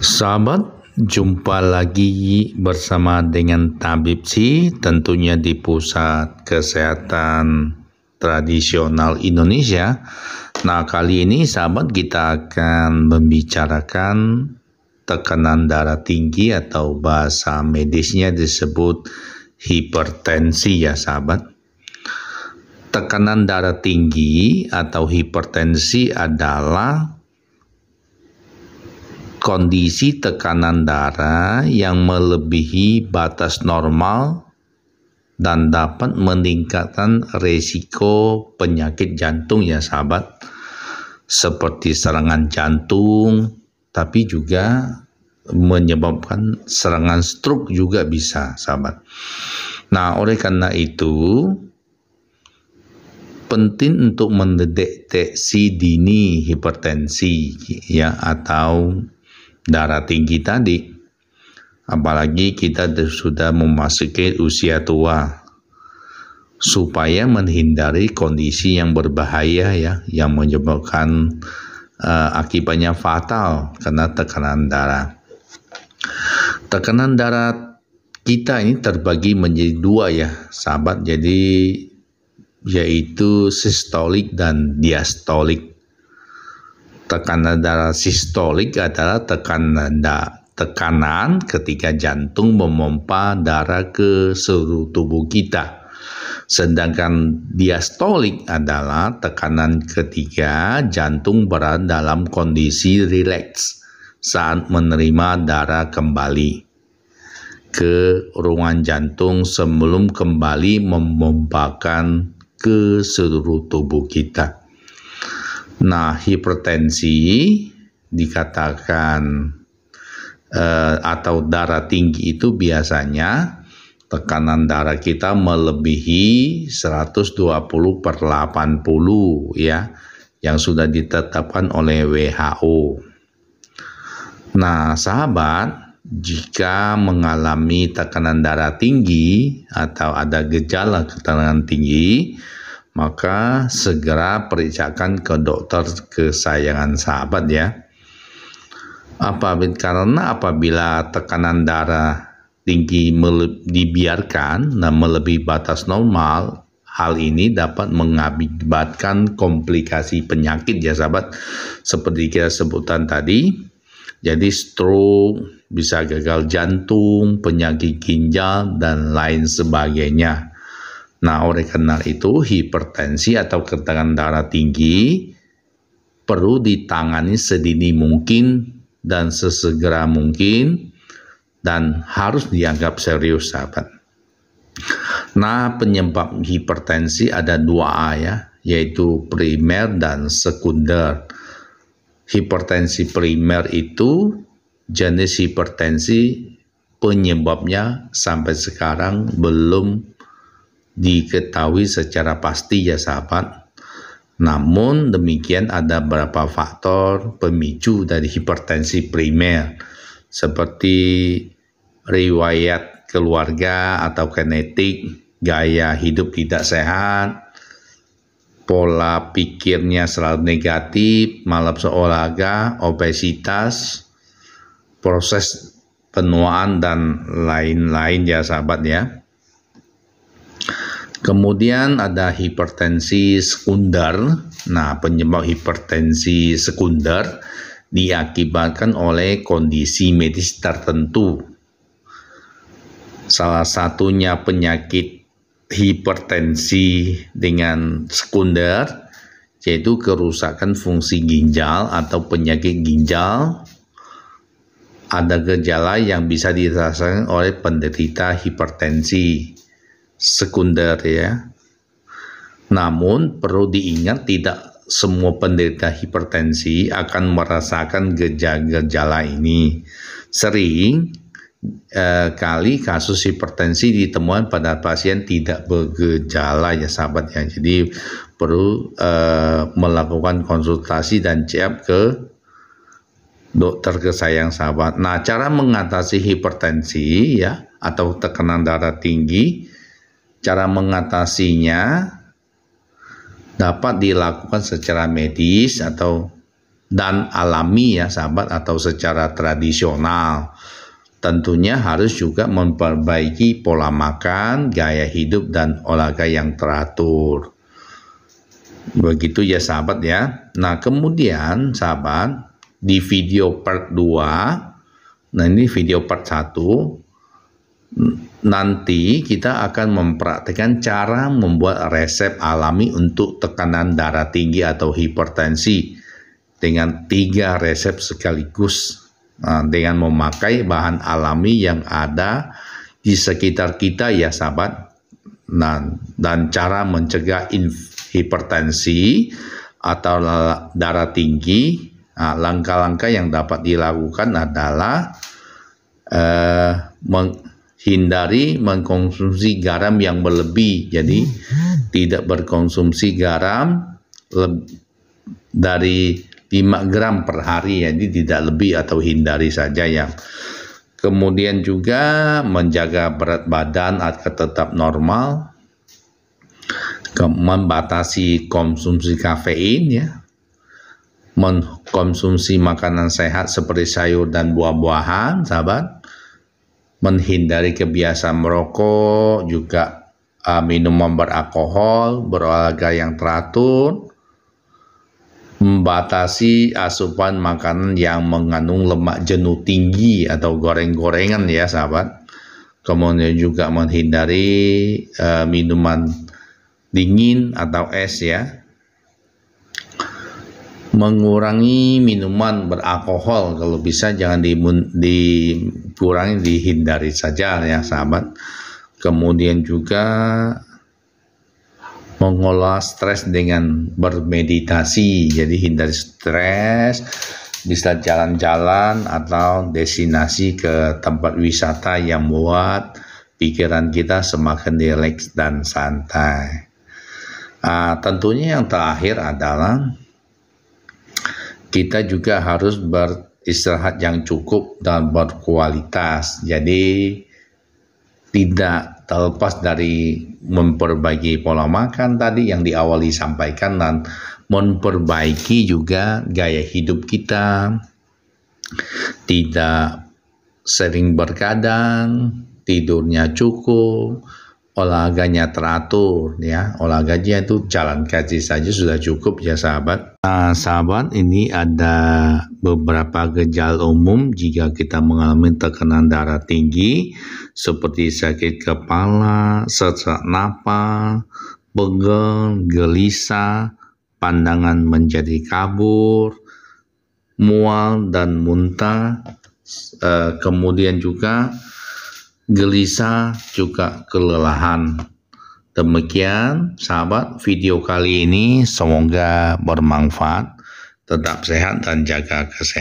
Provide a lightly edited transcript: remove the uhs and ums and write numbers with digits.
Sahabat, jumpa lagi bersama dengan Tabib Si, tentunya di Pusat Kesehatan Tradisional Indonesia. Nah, kali ini sahabat kita akan membicarakan tekanan darah tinggi atau bahasa medisnya disebut hipertensi ya sahabat. Tekanan darah tinggi atau hipertensi adalah kondisi tekanan darah yang melebihi batas normal dan dapat meningkatkan risiko penyakit jantung ya sahabat, seperti serangan jantung, tapi juga menyebabkan serangan stroke juga bisa sahabat. Nah, oleh karena itu penting untuk mendeteksi dini hipertensi ya atau darah tinggi tadi, apalagi kita sudah memasuki usia tua, supaya menghindari kondisi yang berbahaya ya, yang menyebabkan akibatnya fatal karena tekanan darah. Tekanan darah kita ini terbagi menjadi dua ya sahabat, jadi yaitu sistolik dan diastolik. Tekanan darah sistolik adalah tekanan ketika jantung memompa darah ke seluruh tubuh kita. Sedangkan diastolik adalah tekanan ketika jantung berada dalam kondisi rileks saat menerima darah kembali ke ruangan jantung sebelum kembali memompakan ke seluruh tubuh kita. Nah, hipertensi dikatakan atau darah tinggi itu biasanya tekanan darah kita melebihi 120/80 ya, yang sudah ditetapkan oleh WHO. Nah, sahabat, jika mengalami tekanan darah tinggi atau ada gejala tekanan tinggi, maka segera periksakan ke dokter kesayangan sahabat ya. Karena apabila tekanan darah tinggi dibiarkan dan melebihi batas normal, hal ini dapat mengakibatkan komplikasi penyakit ya sahabat, seperti kita sebutkan tadi. Jadi stroke, bisa gagal jantung, penyakit ginjal, dan lain sebagainya. Nah, oleh karena itu hipertensi atau tekanan darah tinggi perlu ditangani sedini mungkin dan sesegera mungkin dan harus dianggap serius sahabat. Nah, penyebab hipertensi ada 2A ya, yaitu primer dan sekunder. Hipertensi primer itu jenis hipertensi penyebabnya sampai sekarang belum diketahui secara pasti ya sahabat. Namun demikian ada beberapa faktor pemicu dari hipertensi primer, seperti riwayat keluarga atau genetik, gaya hidup tidak sehat, pola pikirnya selalu negatif, malas olahraga, obesitas, proses penuaan, dan lain-lain ya sahabat ya. Kemudian ada hipertensi sekunder. Nah, penyebab hipertensi sekunder diakibatkan oleh kondisi medis tertentu. Salah satunya penyakit hipertensi dengan sekunder, yaitu kerusakan fungsi ginjal atau penyakit ginjal. Ada gejala yang bisa dirasakan oleh penderita hipertensi sekunder ya. Namun perlu diingat tidak semua penderita hipertensi akan merasakan gejala ini. Sering kali kasus hipertensi ditemukan pada pasien tidak bergejala ya sahabat ya. Jadi perlu melakukan konsultasi dan check ke dokter kesayang sahabat. Nah, cara mengatasi hipertensi ya atau tekanan darah tinggi, cara mengatasinya dapat dilakukan secara medis atau dan alami ya sahabat, atau secara tradisional. Tentunya harus juga memperbaiki pola makan, gaya hidup, dan olahraga yang teratur. Begitu ya sahabat ya. Nah kemudian sahabat, di video part 2, nah ini video part 1, nanti kita akan mempraktikkan cara membuat resep alami untuk tekanan darah tinggi atau hipertensi dengan 3 resep sekaligus. Nah, dengan memakai bahan alami yang ada di sekitar kita ya sahabat. Nah, dan cara mencegah hipertensi atau darah tinggi. Nah, langkah-langkah yang dapat dilakukan adalah menghindari mengkonsumsi garam yang berlebih. Jadi tidak berkonsumsi garam dari 5 gram per hari, jadi tidak lebih, atau hindari saja ya. Kemudian juga menjaga berat badan agar tetap normal, membatasi konsumsi kafein ya, mengkonsumsi makanan sehat seperti sayur dan buah-buahan sahabat, menghindari kebiasaan merokok, juga minuman beralkohol, berolahraga yang teratur, membatasi asupan makanan yang mengandung lemak jenuh tinggi atau goreng-gorengan ya sahabat. Kemudian juga menghindari minuman dingin atau es ya. Mengurangi minuman beralkohol, kalau bisa jangan dikurangi, dihindari saja ya sahabat. Kemudian juga mengolah stres dengan bermeditasi, jadi hindari stres, bisa jalan-jalan atau destinasi ke tempat wisata yang membuat pikiran kita semakin rileks dan santai. Tentunya yang terakhir adalah kita juga harus beristirahat yang cukup dan berkualitas, jadi tidak terlepas dari memperbaiki pola makan tadi yang diawali sampaikan, dan memperbaiki juga gaya hidup kita, tidak sering bergadang, tidurnya cukup, olahraganya teratur ya. Olahraganya itu jalan kaki saja sudah cukup ya sahabat. Nah sahabat, ini ada beberapa gejala umum jika kita mengalami tekanan darah tinggi, seperti sakit kepala, sesak napas, pegel, gelisah, pandangan menjadi kabur, mual dan muntah, kemudian juga gelisah, juga kelelahan. Demikian sahabat video kali ini, semoga bermanfaat. Tetap sehat dan jaga kesehatan.